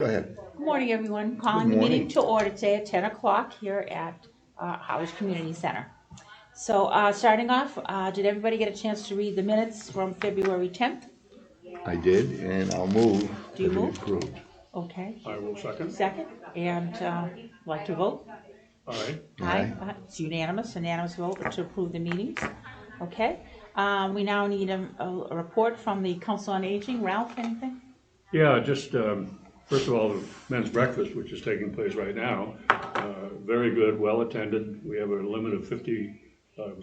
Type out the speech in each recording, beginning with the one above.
Go ahead. Good morning, everyone. Calling the meeting to order today at 10 o'clock here at Howard Community Center. So starting off, did everybody get a chance to read the minutes from February 10th? I did, and I'll move Do you to be move? approved. Okay. I will second. Second, and like to vote? Aye. Aye. It's unanimous vote to approve the meetings. Okay. We now need a report from the Council on Aging. Ralph, anything? Yeah, just, first of all, the men's breakfast, which is taking place right now, very good, well attended. We have a limit of 50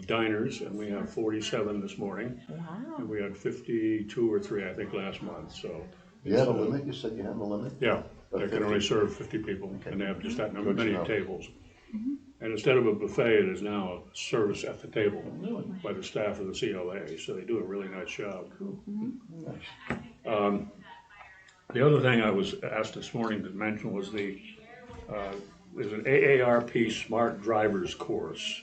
diners, and we have 47 this morning. Wow. And we had 52 or 3, I think, last month, so. You have a limit? You said you have a limit? Yeah, Of they can 50. only serve 50 people, Okay. and they have just that Good to many know. tables. And instead of a buffet, it is now a service at the table by the staff of the COA, so they do a really nice job. Nice. The other thing I was asked this morning to mention was there's an AARP Smart Drivers course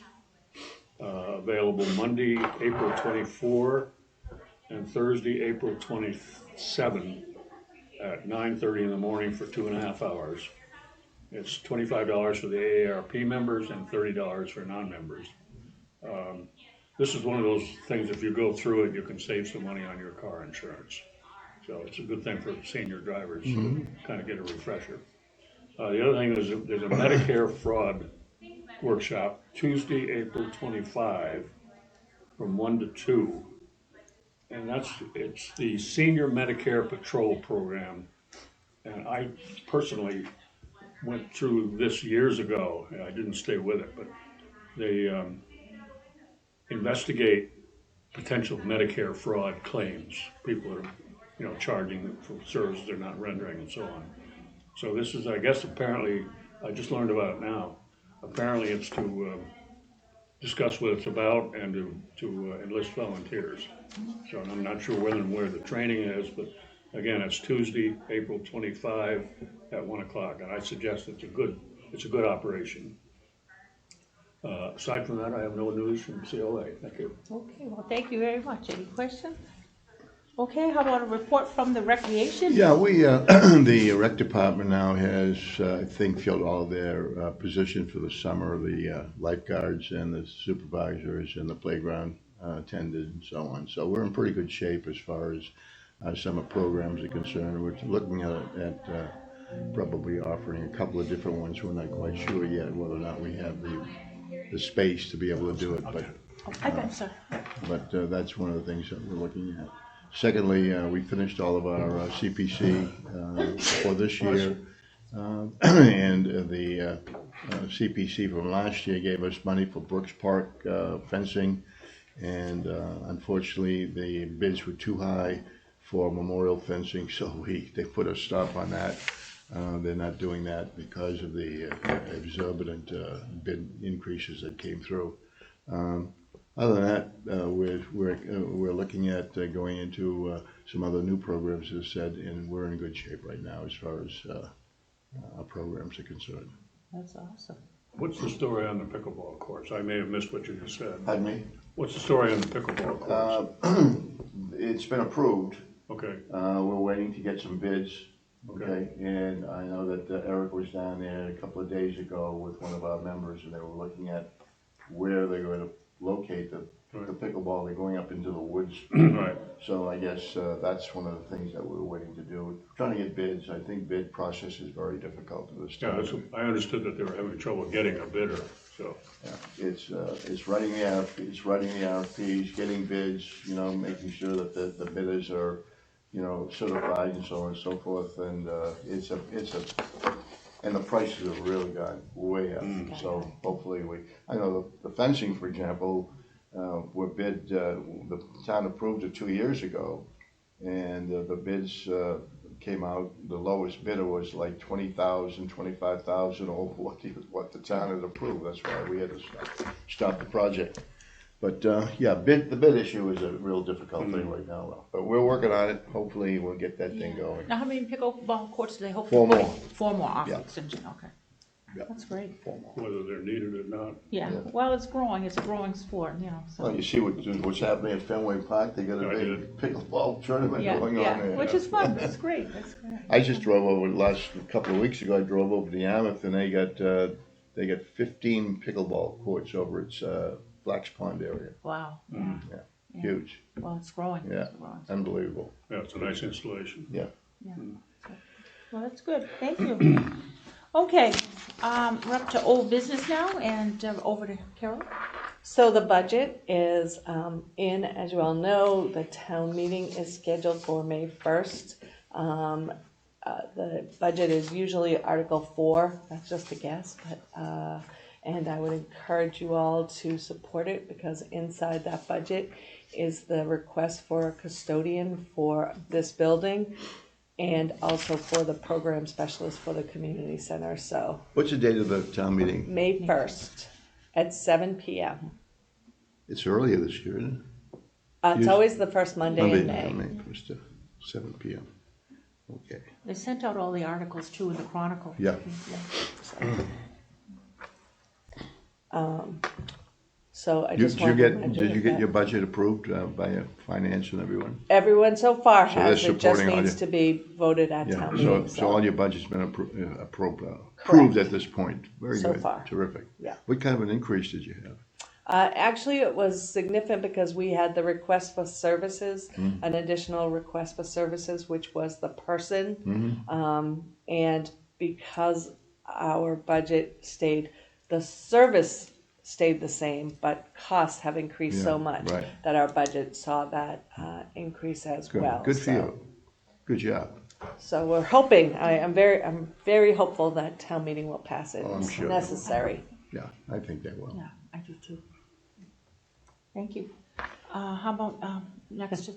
available Monday, April 24, and Thursday, April 27 at 9:30 in the morning for 2.5 hours. It's $25 for the AARP members and $30 for non-members. This is one of those things, if you go through it, you can save some money on your car insurance. So it's a good thing for senior drivers to kind of get a refresher. The other thing is there's a Medicare fraud workshop Tuesday, April 25 from 1 to 2. And it's the Senior Medicare Patrol Program. And I personally went through this years ago. I didn't stay with it, but they investigate potential Medicare fraud claims. People are charging them for services they're not rendering and so on. So this is, I guess, apparently, I just learned about it now. Apparently it's to discuss what it's about and to enlist volunteers. So I'm not sure when and where the training is, but again, it's Tuesday, April 25 at 1 o'clock, and I suggest it's a good operation. Aside from that, I have no news from COA. Thank you. Okay, well, thank you very much. Any questions? Okay, how about a report from the recreation? Yeah, the rec department now has, I think, filled all their positions for the summer, the lifeguards and the supervisors and the playground attendants and so on. So we're in pretty good shape as far as summer programs are concerned. We're looking at probably offering a couple of different ones. We're not quite sure yet whether or not we have the space to be able to do it, I bet, sir. but that's one of the things that we're looking at. Secondly, we finished all of our CPC for this year, and the CPC from last year gave us money for Brooks Park fencing, and unfortunately, the bids were too high for memorial fencing, so they put a stop on that. They're not doing that because of the exorbitant bid increases that came through. Other than that, we're looking at going into some other new programs, as I said, and we're in good shape right now as far as our programs are concerned. That's awesome. What's the story on the pickleball courts? I may have missed what you just said. Pardon me? What's the story on the pickleball courts? It's been approved. Okay, We're waiting to get some bids. Okay. Okay, and I know that Eric was down there a couple of days ago with one of our members, and they were looking at where they're going to locate the pickleball. They're going up into the woods. right. So I guess that's one of the things that we're waiting to do. Trying to get bids. I think bid process is very difficult at this Yeah, time. I understood that they were having trouble getting a bidder, so. Yeah, it's writing the RFPs, getting bids, making sure that the bidders are, certified and so on and so forth. And and the prices have really gone way up. So hopefully I know the fencing, for example, were bid, the town approved it 2 years ago, and the bids came out, the lowest bidder was like 20,000, 25,000 over what the town had approved. That's why we had to stop the project. But yeah, the bid issue is a real difficult thing right now. But we're working on it. Hopefully we'll get that thing going. Now, how many pickleball courts do they hope to 4 put in? more. 4 more off Yeah. the extension, okay. That's great. whether they're needed or not. Yeah, Yeah. well, it's a growing sport, so. Well, you see what's happening at Fenway Park, they got a I big did. pickleball tournament Yeah, going on yeah, there. which is fun, that's great. I just drove over a couple of weeks ago, I drove over to Yarmouth and they got 15 pickleball courts over its, Blacks Pond area. Wow, Mm. yeah, Huge, well, it's growing. Yeah. It's growing. unbelievable. Yeah, it's a nice installation. Well, that's good, thank you. Okay, we're up to old business now, and over to Carol. So the budget is in, as you all know, the town meeting is scheduled for May 1st. The budget is usually Article 4, that's just a guess, but, and I would encourage you all to support it because inside that budget is the request for a custodian for this building and also for the program specialist for the community center, so What's the date of the town meeting? May 1st at 7 p.m. It's earlier this year, isn't it? It's Yes. always the first Monday in May. May 1st, 7 PM. Okay. They sent out all the articles too in the Chronicle. Yeah. So I Did just you want. did you get your budget approved by finance and everyone? Everyone so far So has, they're it just supporting all needs you- to be voted at Yeah, town so, meeting, so all so. your budget's been approved at this point. Very So good. far. Terrific. Yeah. What kind of an increase did you have? Actually, it was significant because we had the request for services, Mm-hmm. an additional request for services, which was the person. Mm-hmm. And because our budget stayed, the service stayed the same, but costs have increased so Yeah, much right. that our budget saw that increase as Good. well. Good for so. you. Good job. So we're hoping, I'm very hopeful that town meeting will pass it. Oh, I'm It's sure. necessary. Yeah, I think they will. Yeah, I do too. Thank you. How about, next,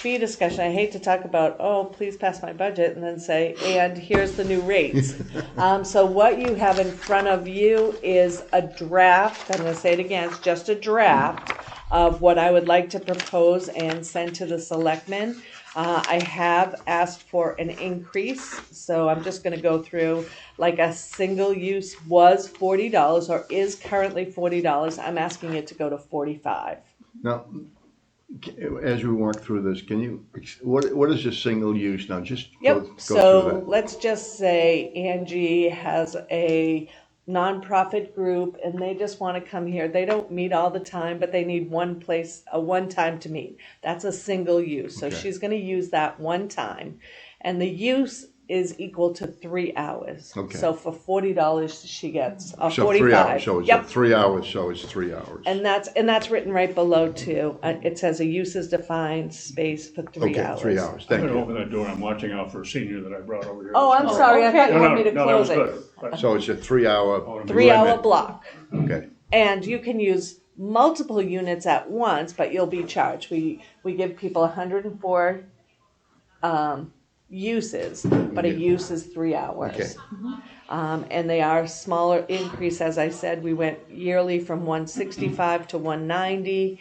Fee discussion, I hate to talk about, oh, please pass my budget, and then say, and here's the new rates. So what you have in front of you is a draft, I'm gonna say it again, it's just a draft of what I would like to propose and send to the selectmen. I have asked for an increase, so I'm just gonna go through, like a single use was $40 or is currently $40, I'm asking it to go to 45. Now, as we walk through this, can you, what is a single use now? Just Yep, go so through that. let's just say Angie has a nonprofit group and they just want to come here. They don't meet all the time, but they need one place, one time to meet. That's a single use. So Okay. she's going to use that one time. And the use is equal to 3 hours. Okay. So for $40 she gets So 45. 3 hours, so it's Yep. 3 hours, so it's 3 hours. And that's written right below too. It says a use is defined space for 3 Okay, hours. 3 hours, I'm thank gonna you. open that door, I'm watching out for a senior that I brought over here. Oh, I'm this sorry. I okay. thought you No, wanted me to no, that close was it. good. So it's a 3 hour. Oh, 3 hour limit. block. Okay, And you can use multiple units at once, but you'll be charged. We give people 104 uses, but a use is 3 hours. Okay. And they are smaller increase, as I said. We went yearly from 165 to 190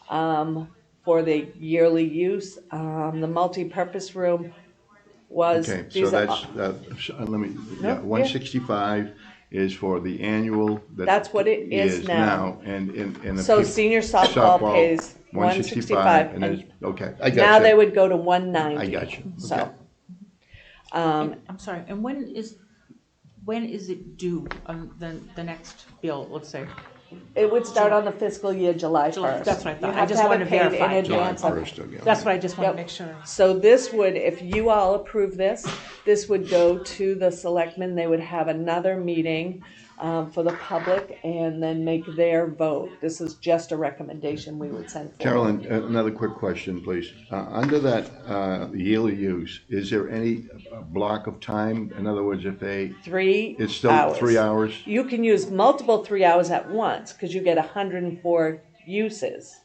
for the yearly use. The multi-purpose room was. okay, so these are- let me, No, yeah, yeah. 165 is for the annual. That's what it is now. And the. So peop- senior softball pays 165, and then, and okay, I got now you. they would go to 190. I got you, So. okay. I'm sorry, and when is it due, the next bill, let's say? It would start on the fiscal year July July, 1st. that's what I thought. You I have to just have wanted it to paid verify. in July advance. of- 1st, okay. That's what I just wanted to Yep. make sure. So this would, if you all approve this, this would go to the selectmen. They would have another meeting for the public and then make their vote. This is just a recommendation we would send forward. Carolyn, another quick question, please. Under that yearly use, is there any block of time? In other words, if they, 3 it's still hours. 3 hours? You can use multiple 3 hours at once because you get 104 uses,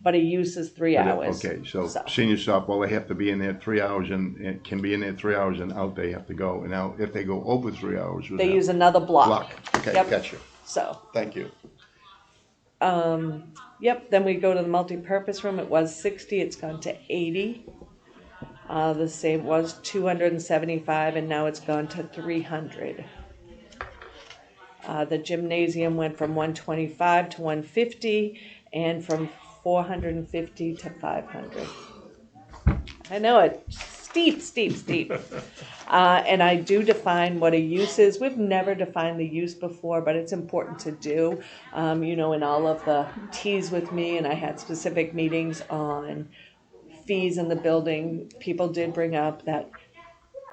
but a use is 3 hours. Okay, so senior softball, they have to be in there 3 hours and can be in there 3 hours and out they have to go. And now, if they go over 3 hours. They use another block. Block, okay, Yep. gotcha. So. Thank you. Yep, then we go to the multi-purpose room, it was 60, it's gone to 80. The same was 275 and now it's gone to 300. The gymnasium went from 125 to 150 and from 450 to 500. I know it, steep, steep, steep. And I do define what a use is. We've never defined the use before, but it's important to do. In all of the teas with me, and I had specific meetings on fees in the building, people did bring up that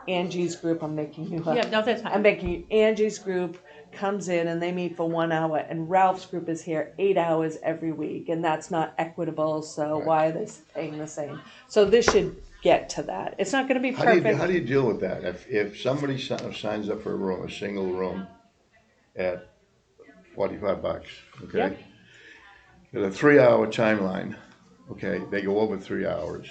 Angie's group, I'm making you Yeah, no, that's I'm fine. making you, Angie's group comes in and they meet for 1 hour, and Ralph's group is here 8 hours every week, and that's not equitable, so why are they paying the same? So this should get to that. It's not gonna be How do perfect. you deal with that? If somebody signs up for a room, a single room at $45, okay? Yep. There's a 3-hour timeline, okay, they go over 3 hours,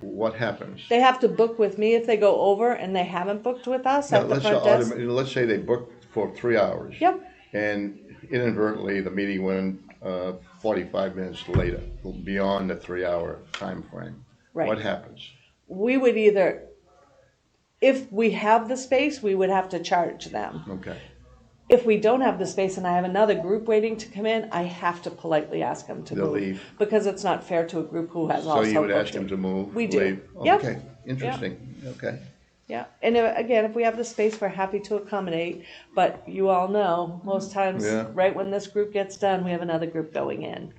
what happens? They have to book with me if they go over and they haven't booked with us Now, at the front desk. let's say they booked for 3 hours. Yep. And inadvertently, the meeting went 45 minutes later, beyond the 3-hour time frame. Right. What happens? We would either, if we have the space, we would have to charge them. Okay. If we don't have the space and I have another group waiting to come in, I have to politely ask them to They'll move. leave. Because it's not fair to a group who has So also you would ask booked them it. to move? We do. Leave? Yep. Okay, interesting, okay. Yeah, and again, if we have the space, we're happy to accommodate, but you all know, most times, Yeah. right when this group gets done, we have another group going in.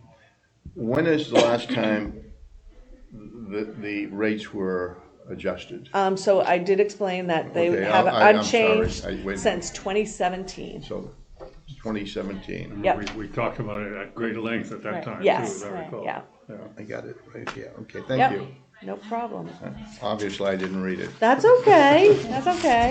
When is the last time the rates were adjusted? So I did explain that they Okay, have I'm sorry. unchanged Wait. since 2017. So, 2017. Yep. We talked about it at great length at that Right. time, too, Yes, as I recall. yeah. I got it right here, okay, Yep. thank you. No problem. Obviously, I didn't read it. That's okay, that's okay.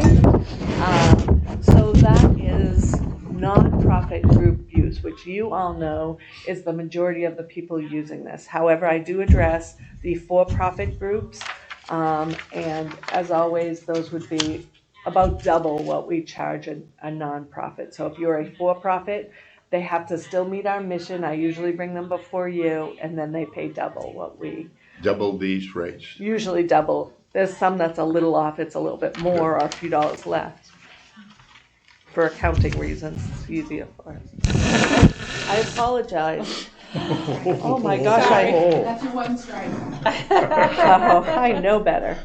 So that is nonprofit group use, which you all know is the majority of the people using this. However, I do address the for-profit groups, and as always, those would be about double what we charge a nonprofit. So if you're a for-profit, they have to still meet our mission. I usually bring them before you, and then they pay double what we Double these rates. usually double. There's some that's a little off, it's a little bit more or a few dollars less. For accounting reasons, it's easier for us. I apologize. Oh my gosh, Sorry. That's your one strike. I know better.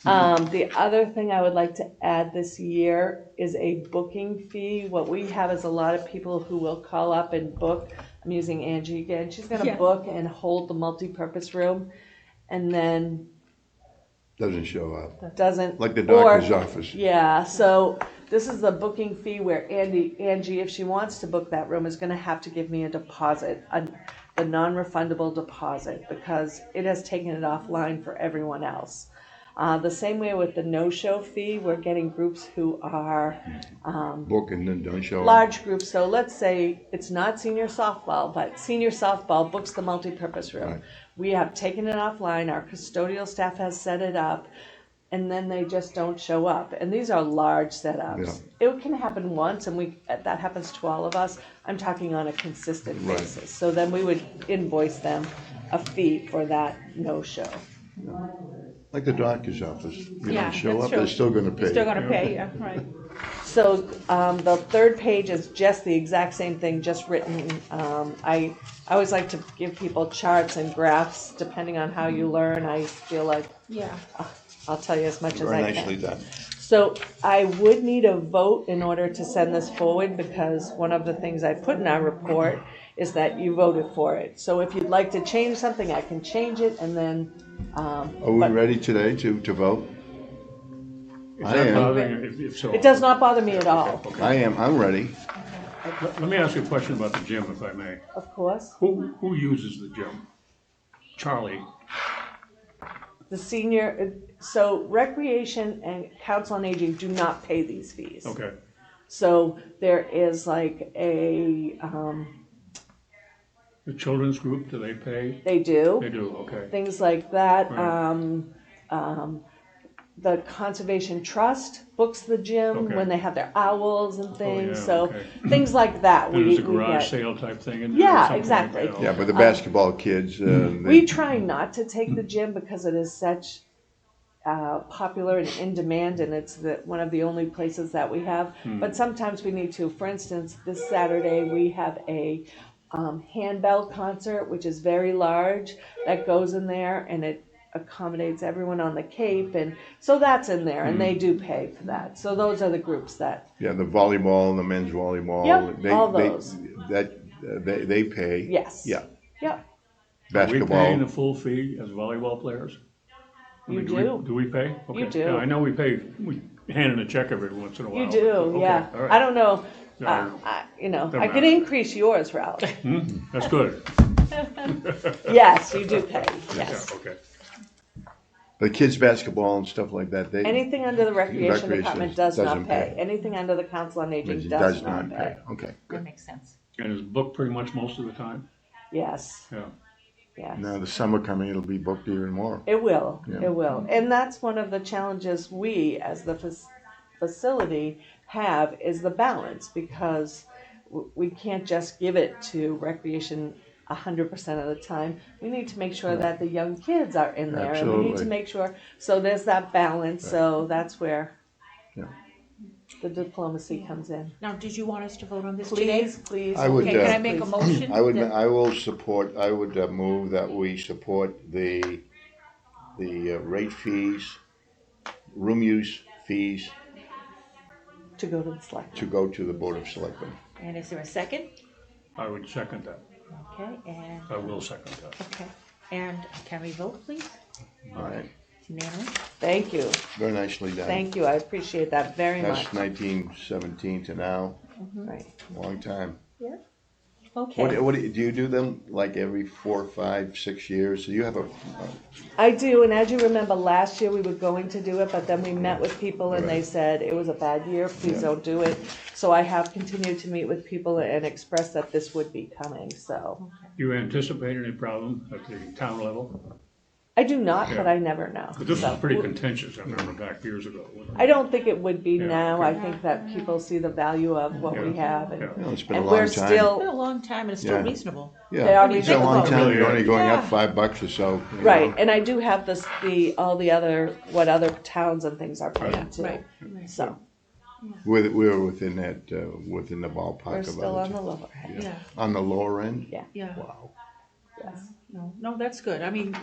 The other thing I would like to add this year is a booking fee. What we have is a lot of people who will call up and book. I'm using Angie again. She's gonna Yeah. book and hold the multi-purpose room and then Doesn't show up, doesn't. like the or- doctor's office. Yeah, so this is the booking fee where Angie, if she wants to book that room, is gonna have to give me a deposit, a non-refundable deposit, because it has taken it offline for everyone else. The same way with the no-show fee, we're getting groups who are, Book and then don't show up. large groups, so let's say it's not senior softball, but senior softball books the multipurpose room. Right. We have taken it offline, our custodial staff has set it up, and then they just don't show up. And these are large setups. It can happen once, and that happens to all of us. I'm talking on a consistent Right. basis. So then we would invoice them a fee for that no-show. Like the doctor's office. You Yeah, don't show that's up, true. they're still gonna pay. You're still gonna pay, yeah, right. So the third page is just the exact same thing, just written. I always like to give people charts and graphs depending on how you learn. I feel like Yeah. I'll tell you as much as Very I nicely can. done. So I would need a vote in order to send this forward, because one of the things I put in our report is that you voted for it. So if you'd like to change something, I can change it, and then. Are we but ready today to vote? Is I that am. bothering you? If so? It does not bother me at all, I'm ready. Let me ask you a question about the gym, if I may. of course. Who uses the gym? Charlie. The senior, so recreation and council on aging do not pay these fees. Okay. So there is like The children's group, do they pay? they do, They do, okay. things like that. Right. The Conservation Trust books the gym Okay. when they have their owls and things, yeah, so okay. things like that. And there's a we garage get. sale type thing in there? or Yeah, something? exactly. Okay. Yeah, but the basketball kids, We try not to take the gym because it is such popular and in demand, and it's one of the only places that we have. But sometimes we need to. For instance, this Saturday we have a handbell concert, which is very large, that goes in there, and it accommodates everyone on the Cape, and so that's in there, and they do pay for that. So those are the groups that. Yeah, the volleyball, the men's volleyball. Yep, all those. They pay. Yes. Yeah. Yep. Are we paying Basketball. the full fee as volleyball players? I You mean, do. Do we pay? You Okay. do. Yeah, I know we pay, we hand in a check every once in a while. You do, Okay, yeah. all right. I don't know. Yeah. I Don't could matter. increase yours, Ralph. That's good. Yes, you do pay. Yes. Yeah, okay. The kids' basketball and stuff like that, they. Anything under the recreation Recreation department does not doesn't pay. pay. Anything under the council on aging It does not pay. Okay, That good. makes sense. And is booked pretty much most of the time? Yes. Yeah. Yes. Now the summer coming, it'll be booked even more. It will. Yeah. It will. And that's one of the challenges we, as the facility, have is the balance, because we can't just give it to recreation 100% of the time. We need to make sure that the young kids are in there, and we need to Absolutely. make sure. So there's that balance. So that's where Yeah. the diplomacy comes in. Now, did you want us to vote on this today? Please, please. I would, Okay, can I uh, make a please. motion? I would, that- I will support, I would move that we support the rate fees, room use fees To go to the select. to go to the Board of Selectmen. And is there a second? I would second that. Okay, and, I will second that. okay, and can we vote, please? All right, It's unanimous? Thank you. very nicely done. Thank you. I appreciate that very That's much. 1917 to now, Right. long time. Okay, What do you do them like every 4, 5, 6 years? So you have a, I do, and as you remember, last year we were going to do it, but then we met with people and they Right. said it was a bad year, please Yeah. don't do it. So I have continued to meet with people and express that this would be coming, so. You anticipate any problem at the town level? I do not, but Yeah. I never know. But this So, was pretty contentious, I remember back years ago. I don't think it would be Yeah. now. I think that people see the value of what we Yeah. have, Yeah. you know, it's been a and long we're time. it's been still, a long time and it's still Yeah. reasonable. they Yeah, are it's a long reasonable. time, Really, you're only going up yeah. $5 or so. you Right, know. and I do have all the other, what other towns and things are paying too. Right. So, We're within that, within the ballpark we're of still on others. the lower end. Yeah, On the lower end? Yeah. yeah, Wow. Yes. no, that's good. I mean,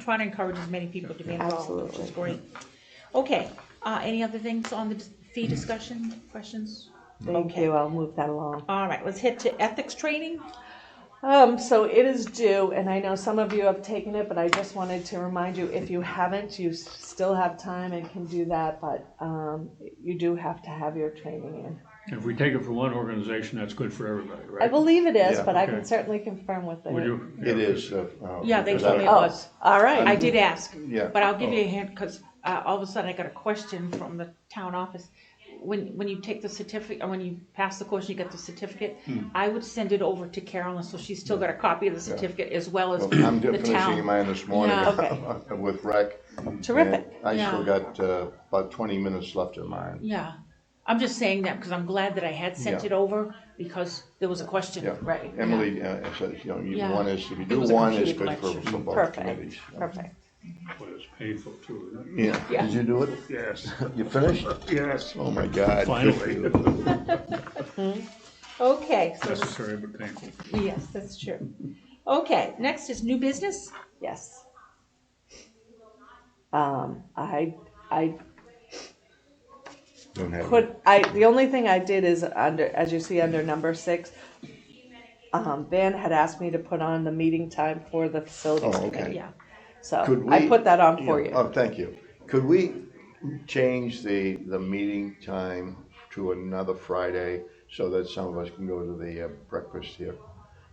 trying to encourage as many people to be involved, which is Absolutely. great. Okay, any other things on the fee discussion, questions? Thank Okay. you, I'll move that along. All right, let's hit to ethics training. So it is due, and I know some of you have taken it, but I just wanted to remind you, if you haven't, you still have time and can do that, but, you do have to have your training in. If we take it from one organization, that's good for everybody, right? I believe it is, Yeah. but I Okay. can certainly confirm with Would it. you? It is. Yeah, they because told me it Oh, was. all right. I did ask, Yeah. but I'll give you a hint, because all of a sudden I got a question from the town office. When you take the certificate, or when you pass the course, you get the certificate, I would send it over to Carolyn, so she's still got a copy of the certificate as well as Well, I'm the finishing town. mine this morning Yeah. Okay. with rec. Terrific. and I still Yeah. got about 20 minutes left in mine. Yeah, I'm just saying that because I'm glad that I had sent Yeah. it over, because there was a question. Yeah. Right. Emily says, Yeah. one is, if you It do was a one, it's computer good for collection. both Perfect, committees. perfect. But it's painful too, isn't Yeah, Yeah. did you do it? it? Yes, You finished? yes. Oh my God. good for Finally. you. Okay, so, Necessary but painful. yes, that's true. Okay, next is new business. Yes. I Don't have. the only thing I did is under, as you see under number 6, Ben had asked me to put on the meeting time for the facilities Oh, okay. committee. Yeah, So Could I we- put that on for Yeah. you. Oh, thank you. Could we change the meeting time to another Friday so that some of us can go to the breakfast here?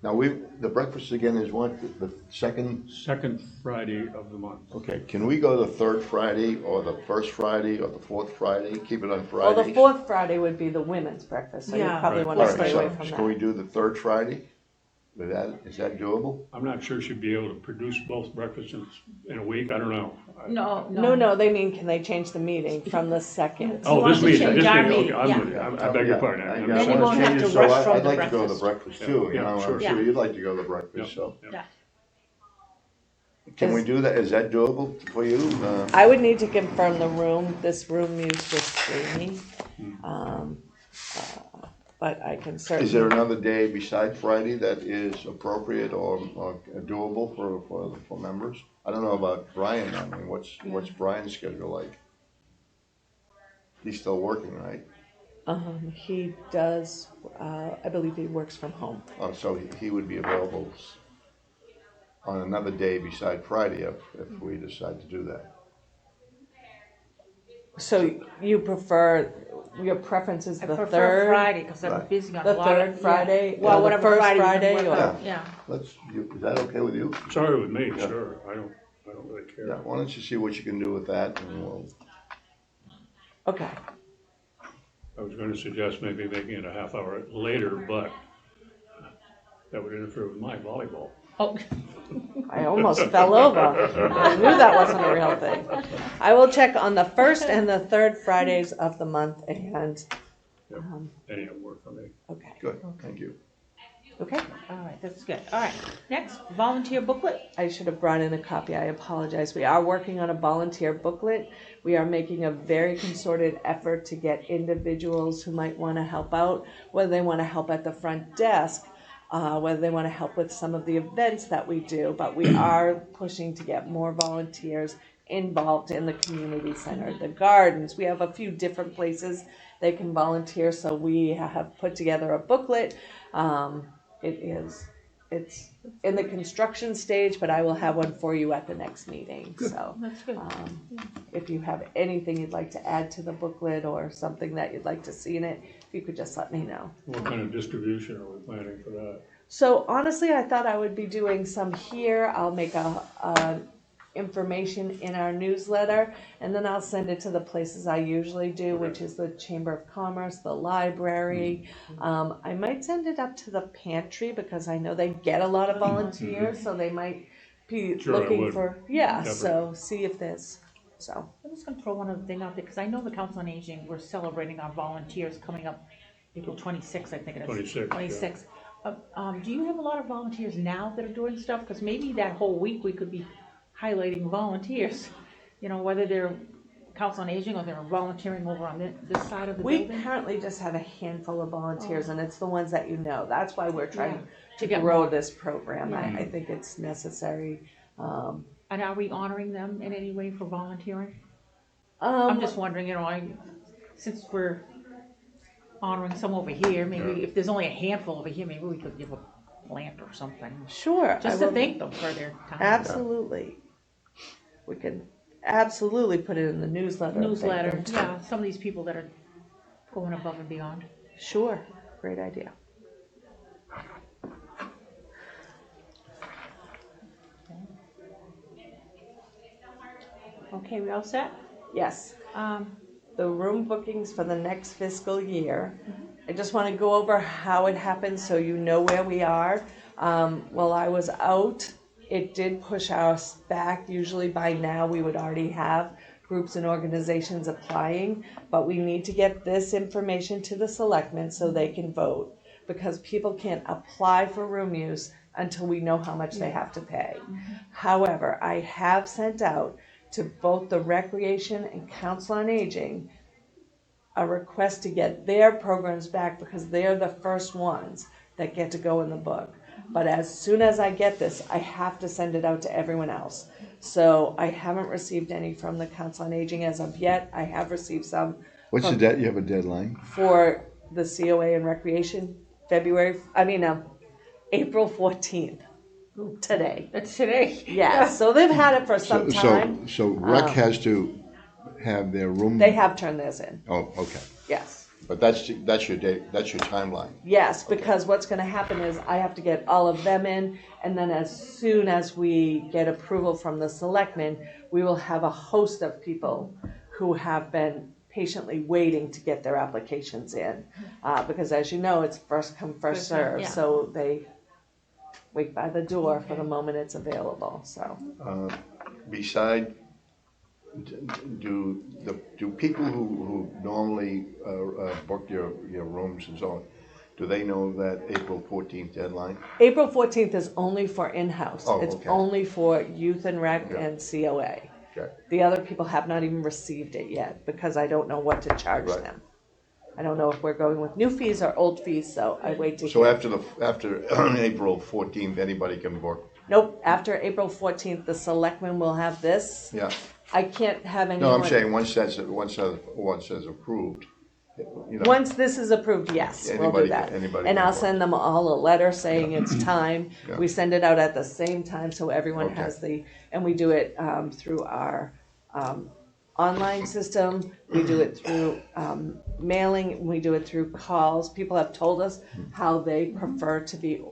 Now, the breakfast again is what, the second? Second Friday of the month. Okay, can we go the third Friday or the first Friday or the fourth Friday? Keep it on Well, Fridays? the 4th Friday would be the women's breakfast, so you Yeah. probably Right. want All to right, stay so away from can we that. do the third Friday? Is that doable? I'm not sure she'd be able to produce both breakfasts in a week, I don't know. No, they mean, can they change the meeting from the 2nd? Oh, wants this to meeting, change this our meeting, okay, meeting, I'm yeah. with you, I beg your pardon. I'm Then you sorry. won't have to So rush from I'd the like to go to the breakfast. breakfast too, you Yeah, know, sure. I'm Yeah. sure you'd like to go to the breakfast, Yeah, so. yeah. Can we do that? Is that doable for you? I would need to confirm the room. This room used just 3. But I can certainly. Is there another day beside Friday that is appropriate or doable for members? I don't know about Brian. I mean, what's Brian's schedule like? He's still working, right? He does, I believe he works from home. Oh, so he would be available on another day beside Friday if we decide to do that. So you prefer, your preference is I the prefer third? Friday, cause I'm Right. busy on The a lot of. third Friday? Well, the whatever first Friday. we can Friday work or- out, Yeah, Is that okay with you? Sorry with me, Yeah. sure, I don't really care. Yeah, why don't you see what you can do with that and we'll, Okay, I was gonna suggest maybe making it a half hour later, but that would interfere with my volleyball. oh, I almost fell over. I knew that wasn't a real thing. I will check on the first and the third Fridays of the month and, Any of them work for me. okay, good, thank you. okay. alright, that's good. Alright, next, volunteer booklet. I should have brought in a copy. I apologize. We are working on a volunteer booklet. We are making a very concerted effort to get individuals who might want to help out, whether they want to help at the front desk, whether they want to help with some of the events that we do, but we are pushing to get more volunteers involved in the community center, the gardens. We have a few different places they can volunteer, so we have put together a booklet. It's in the construction stage, but I will have one for you at the next meeting. So That's good. if you have anything you'd like to add to the booklet or something that you'd like to see in it, if you could just let me know. What kind of distribution are we planning for that? So honestly, I thought I would be doing some here. I'll make a information in our newsletter, and then I'll send it to the places I usually do, which is the Chamber of Commerce, the library. I might send it up to the pantry because I know they get a lot of volunteers, so they might be Sure, I looking would. for, so see if there's, so. I'm just gonna throw one other thing out there, because I know the Council on Aging, we're celebrating our volunteers coming up April 26th, I think it is. 26th, yeah. 26th. Do you have a lot of volunteers now that are doing stuff? Because maybe that whole week we could be highlighting volunteers, you know, whether they're Council on Aging or they're volunteering over on this side of the We building. currently just have a handful of volunteers, and it's the ones that you know. That's why we're trying to get grow more. this program. I think it's necessary. And are we honoring them in any way for volunteering? I'm just wondering, you know, since we're honoring some over here, maybe if there's only a handful over here, maybe we could give a plant or something. Sure. Just I to will- thank them for their time. Absolutely. We could absolutely put it in the newsletter. and thank Newsletter, them too. yeah, some of these people that are going above and beyond. Sure. Great idea. Okay, we all set? Yes. Um, The room bookings for the next fiscal year. I just want to go over how it happened so you know where we are. While I was out, it did push us back. Usually by now we would already have groups and organizations applying, but we need to get this information to the selectmen so they can vote, because people can't apply for room use until we know how much they have to pay. However, I have sent out to both the Recreation and Council on Aging a request to get their programs back, because they're the first ones that get to go in the book. But as soon as I get this, I have to send it out to everyone else. So I haven't received any from the Council on Aging as of yet. I have received some What's the you have a deadline? for the COA and Recreation, April 14th, today. that's today. Yeah, so they've had it for some So, time. so rec has to have their room. They have turned theirs in, Oh, okay, yes. but that's your date, that's your timeline. Yes, because what's gonna happen is I have to get all of them in, and then as soon as we get approval from the selectmen, we will have a host of people who have been patiently waiting to get their applications in. Because as you know, it's first come, first First come, served, yeah. so they wait by the door for the moment it's available, so. Beside, do people who normally book your rooms and so on, Do they know that April 14th deadline? April 14th is only for in-house. Oh, It's okay. only for youth and rec Yeah. and COA. Okay. The other people have not even received it yet because I don't know what to charge Right. them. I don't know if we're going with new fees or old fees, so I wait to So hear. after April 14th, anybody can book? Nope, after April 14th, the selectmen will have this. Yeah. I can't have anyone. No, I'm saying once that's approved, you know. Once this is approved, yes, we'll do Anybody that. can- anybody And can I'll vote. send them all a letter saying it's time. Yeah. We send it out at the same time so everyone Okay. has and we do it through our online system. We do it through mailing. We do it through calls. People have told us how they prefer to be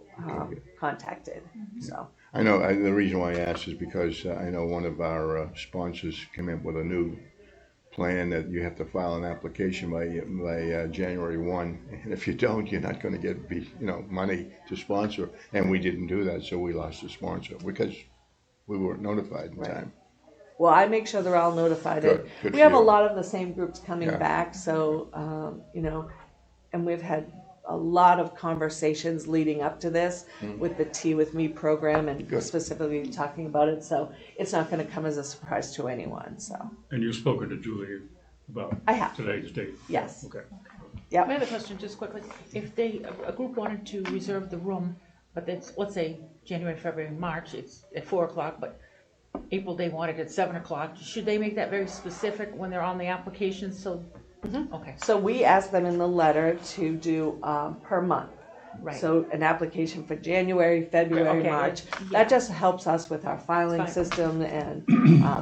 contacted, so. I know, the reason why I asked is because I know one of our sponsors came up with a new plan that you have to file an application by January 1. And if you don't, you're not going to get, money to sponsor. And we didn't do that, so we lost the sponsor because we weren't notified in Right. time. Well, I make sure they're all notified. Good, good We for have a you. lot of the same groups coming Yeah. back, so, and we've had a lot of conversations leading up to this with the Tea With Me program and Mm. Good. specifically talking about it, so it's not gonna come as a surprise to anyone, so, And you've spoken to Julie about I have. today's date? yes. Okay. I have a question just quickly. If a group wanted to reserve the room, but it's, let's say, January, February, March, it's at 4:00, but April they want it at 7:00, should they make that very specific when they're on the application, so? Okay, So we asked them in the letter to do, per month. right. So an application for January, February, Okay, March. yeah. That just helps us with our filing Fine. system and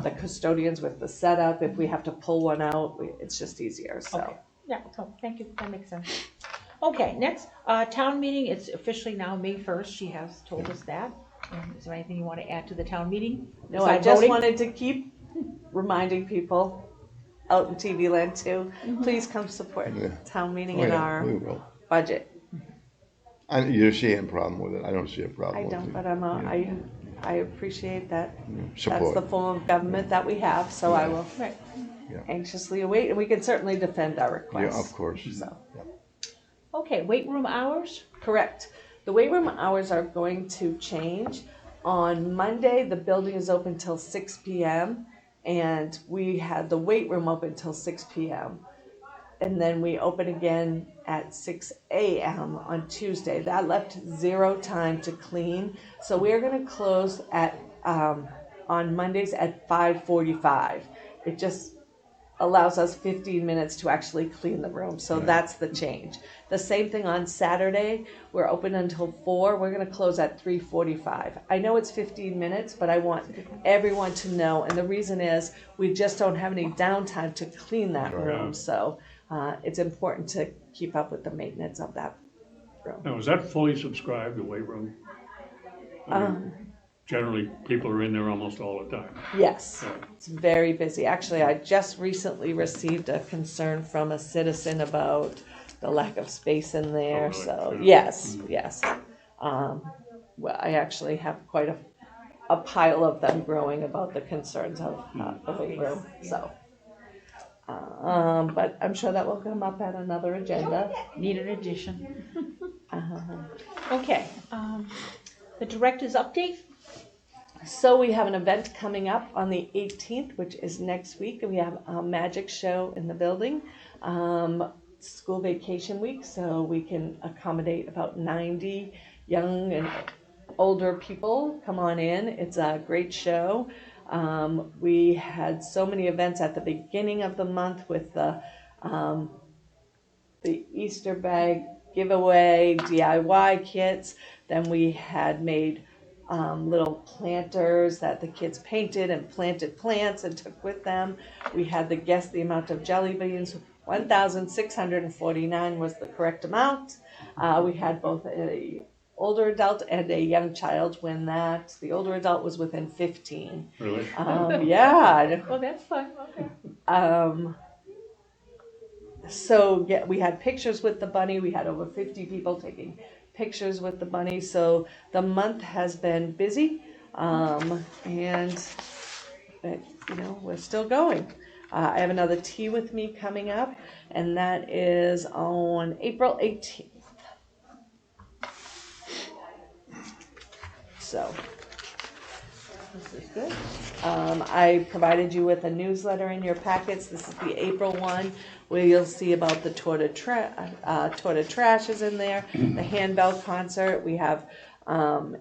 the custodians with the setup. If we have to pull one out, it's just easier, so. Okay, yeah, so, thank you, that makes sense. Okay, next, town meeting, it's officially now May 1st, she has told us that. And is there anything you want to add to the town meeting? No, I Besides just voting? wanted to keep reminding people out in TV land too, please come support Yeah. town meeting Oh, in yeah, our we will. budget. You see a problem with it? I don't see a problem I with it. don't, but I appreciate that. That's Support. the form of government that we have, so I will Right, anxiously await, and we can certainly defend our Yeah, requests. of course. So. okay, weight room hours? Correct. The weight room hours are going to change. On Monday, the building is open till 6 p.m. and we had the weight room open till 6 p.m. And then we open again at 6 a.m. on Tuesday. That left 0 time to clean. So we're going to close at on Mondays at 5:45. It just allows us 15 minutes to actually clean the room. So that's the change. The same thing on Saturday. We're open until 4. We're going to close at 3:45. I know it's 15 minutes, but I want everyone to know. And the reason is we just don't have any downtime to clean that room. So it's important to keep up with the maintenance of that room. Now, is that fully subscribed, the weight room? I mean, generally, people are in there almost all the time. Yes, Yeah. it's very busy. Actually, I just recently received a concern from a citizen about the lack of space in there. Oh, really? So Yeah. yes. Well, I actually have quite a pile of them growing about the concerns of the weight room. So, but I'm sure that will come up at another agenda. Need an addition. Okay, the director's update? So we have an event coming up on the 18th, which is next week, and we have a magic show in the building. School vacation week, so we can accommodate about 90 young and older people. Come on in. It's a great show. We had so many events at the beginning of the month with the Easter bag giveaway, DIY kits. Then we had made little planters that the kids painted and planted plants and took with them. We had the guess the amount of jelly beans. 1,649 was the correct amount. We had both a older adult and a young child win that. The older adult was within 15. Really? Yeah. Well, that's fun, okay. So yeah, we had pictures with the bunny. We had over 50 people taking pictures with the bunny. So the month has been busy, and we're still going. I have another Tea With Me coming up, and that is on April 18th. So. This is good. I provided you with a newsletter in your packets. This is the April one, where you'll see about the Tour de Trash is in there, the handbell concert. We have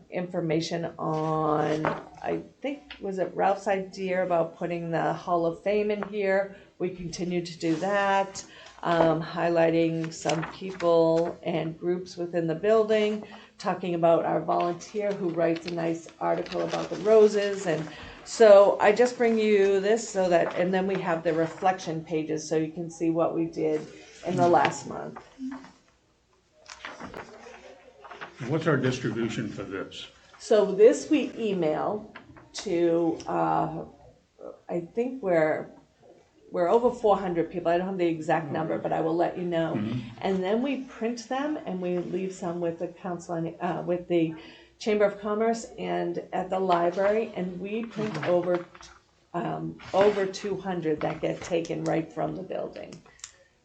information on, I think, was it Ralph's idea about putting the Hall of Fame in here? We continue to do that. Highlighting some people and groups within the building, talking about our volunteer who writes a nice article about the roses. And so I just bring you this so that, and then we have the reflection pages so you can see what we did in the last month. What's our distribution for this? So this we email to, I think we're over 400 people. I don't have the exact number, but I will let you know. Mm-hmm. And then we print them and we leave some with the council, with the Chamber of Commerce and at the library. And we print over 200 that get taken right from the building.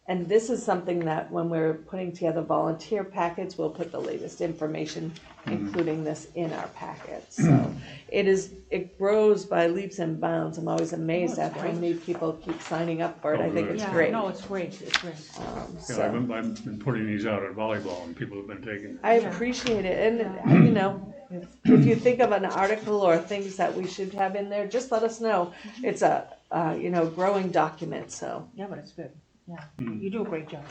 And this is something that when we're putting together volunteer packets, we'll put the latest information, including this in our packets. So it grows by leaps and bounds. I'm always amazed at how many people keep signing up for it. I think it's Yeah, great. no, it's great, it's great. Yeah, I've been putting these out at volleyball and people have been taking. I appreciate it. And, you know, if you think of an article or things that we should have in there, just let us know. It's a, growing document, so. Yeah, but it's good, yeah. You do a great job.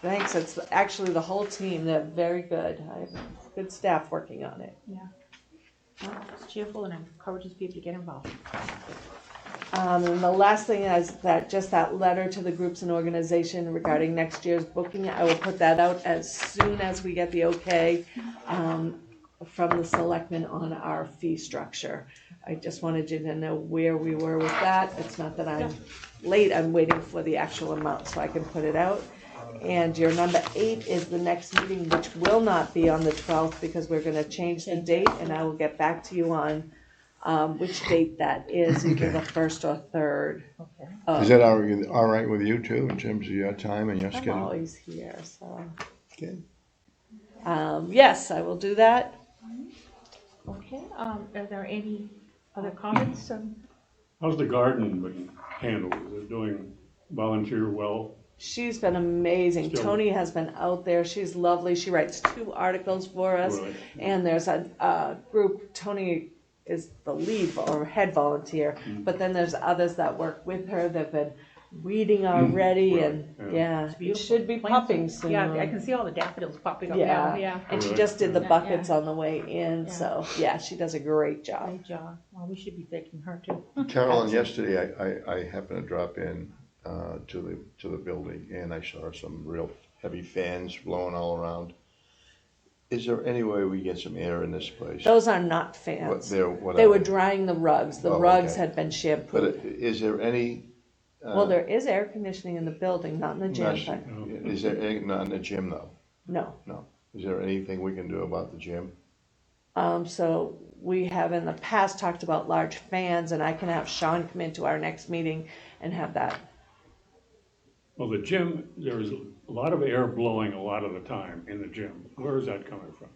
Thanks. It's actually the whole team. They're very good. I have good staff working on it. Yeah. Well, it's cheerful and encourages people to get involved. And the last thing is that just that letter to the groups and organization regarding next year's booking. I will put that out as soon as we get the okay from the selectmen on our fee structure. I just wanted you to know where we were with that. It's not that I'm late. I'm waiting for the actual amount so I can put it out. And your number 8 is the next meeting, which will not be on the 12th because we're going to change the date, and I will get back to you on which date that is, either the 1st or 3rd. Okay. Is that all right with you too, in terms of your time and your I'm schedule? always here, so. Okay. Yes, I will do that. Okay, are there any other comments? How's the garden been handled? Is it doing volunteer well? She's been amazing. Still. Tony has been out there. She's lovely. She writes 2 articles for us. Right. And there's a group, Tony is the lead or head volunteer, but then there's others that work with her. They've been weeding already, Right, and yeah. yeah, it should be Plants? popping soon. Yeah, I can see all the daffodils popping up Yeah. now, yeah. And she Right. just did the Yeah, buckets yeah. on the way in, Yeah. so yeah, she does a great job. Great job. Well, we should be thanking her too. Carolyn, yesterday I happened to drop in to the building and I saw some real heavy fans blowing all around. Is there any way we get some air in this place? Those are not fans. What They are were drying the rugs. The Oh, rugs okay. had been But shampooed. is there any? Well, there is air conditioning in the building, not in the gym. not- but Is there any, not in the gym though? no. No. Is there anything we can do about the gym? So we have in the past talked about large fans, and I can have Sean come into our next meeting and have that. Well, the gym, there's a lot of air blowing a lot of the time in the gym. Where is that coming from?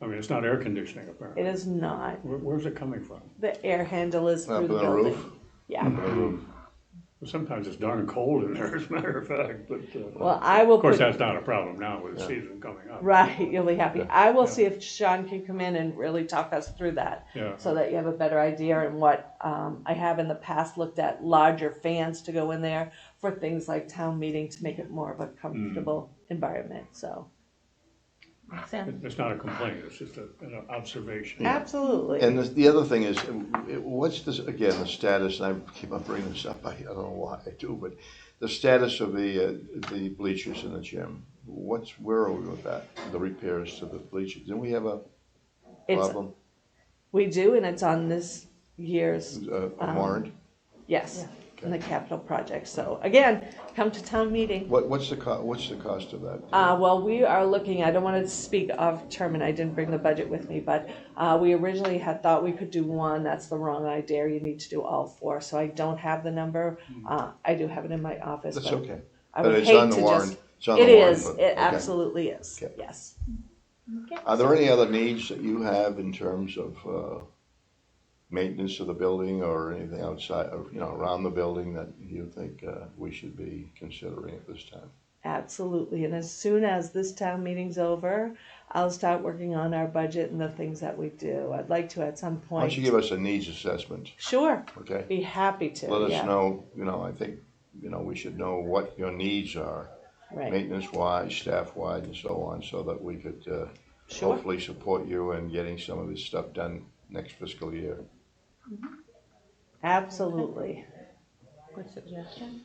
I mean, it's not air conditioning apparently. It is not. Where's it coming from? The air handle is Up through on the the building. roof? Yeah. On the roof? Well, sometimes it's darn cold in there, as a matter of fact, but, Well, I will of course, put, that's not a problem now with the season coming up. right, you'll be happy. I will see if Sean can come in and really talk us through that. Yeah. So that you have a better idea. And what I have in the past looked at larger fans to go in there for things like town meeting to make it more of a comfortable environment, so. Makes sense. It's not a complaint, it's just an observation. Absolutely. And the other thing is, what's this, again, the status, and I keep on bringing this up, I don't know why I do, but the status of the bleachers in the gym, where are we with that? The repairs to the bleachers, didn't we have a It's, problem, we do, and it's on this year's, a warrant? yes, in the capital project. So again, come to town meeting. What's the cost of that? Well, we are looking, I don't want to speak off term, and I didn't bring the budget with me, but we originally had thought we could do 1. That's the wrong idea. You need to do all 4. So I don't have the number. I do have it in my office. That's but okay. I But would it's hate on the to warrant. just. It's on It the warrant, is. but- It okay. absolutely is. Okay. Yes. Okay. Are there any other needs that you have in terms of, maintenance of the building or anything outside, of around the building that you think, we should be considering at this time? Absolutely. And as soon as this town meeting's over, I'll start working on our budget and the things that we do. I'd like to at some Why point. don't you give us a needs assessment, Sure. okay? Be happy to. Let us yeah. know, I think, we should know what your needs are, Right. maintenance-wise, staff-wise, and so on, so that we could, Sure. hopefully support you in getting some of this stuff done next fiscal year. Absolutely. Good suggestion.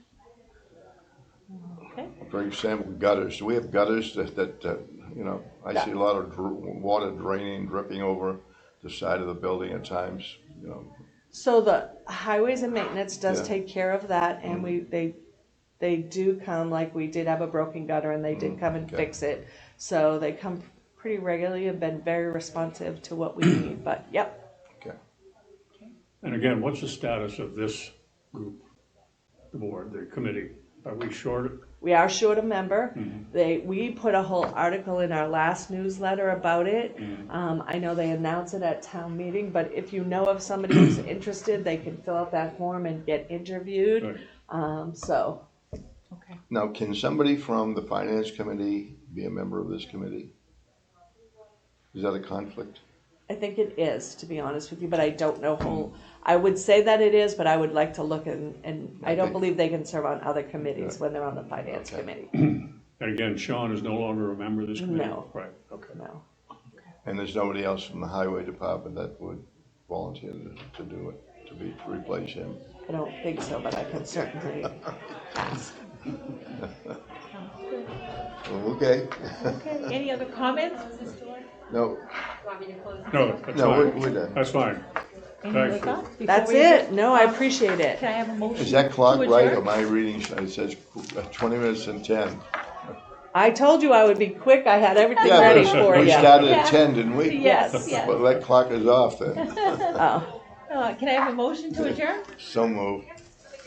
Okay. For example, gutters, do we have gutters that, I see a lot of water draining, dripping over the side of the building at times, So the highways and maintenance does Yeah. take care of that, and they do come, like we did have a broken gutter, and they did come and okay. fix it. So they come pretty regularly and been very responsive to what we need. But yep, okay. And again, what's the status of this group, the board, the committee? Are we short? we are short a member. We put a whole article in our last newsletter about it. I know they announce it at town meeting, but if you know of somebody who's interested, they can fill out that form and get interviewed. Right. So Okay. Now, can somebody from the finance committee be a member of this committee? Is that a conflict? I think it is, to be honest with you, but I don't know who. I would say that it is, but I would like to look and I don't Okay. believe they can serve on other committees when they're on the finance Okay. committee. And again, Sean is no longer a member of this committee? No. Right, okay. No. And there's nobody else from the highway department that would volunteer to do it, to replace him? I don't think so, but I can certainly ask. Okay. Okay, any other comments? No, No, that's no, we're fine. done. That's fine. Any other Thanks. thoughts? before That's we it. adjourn? No, I appreciate it. Can I have a motion? Is that clock to right, or adjourn? am I reading, it says 20 minutes and 10? I told you I would be quick. I had everything Yeah, ready but for we you. started Yeah. at 10, didn't we? Yes, yes. But that clock is off then. Oh, Can I have a motion to adjourn? So moved.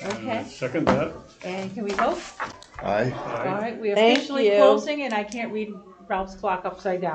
Okay, Second that? and can we vote? Aye. All right, we are Thank officially you. closing, and I can't read Ralph's clock upside down.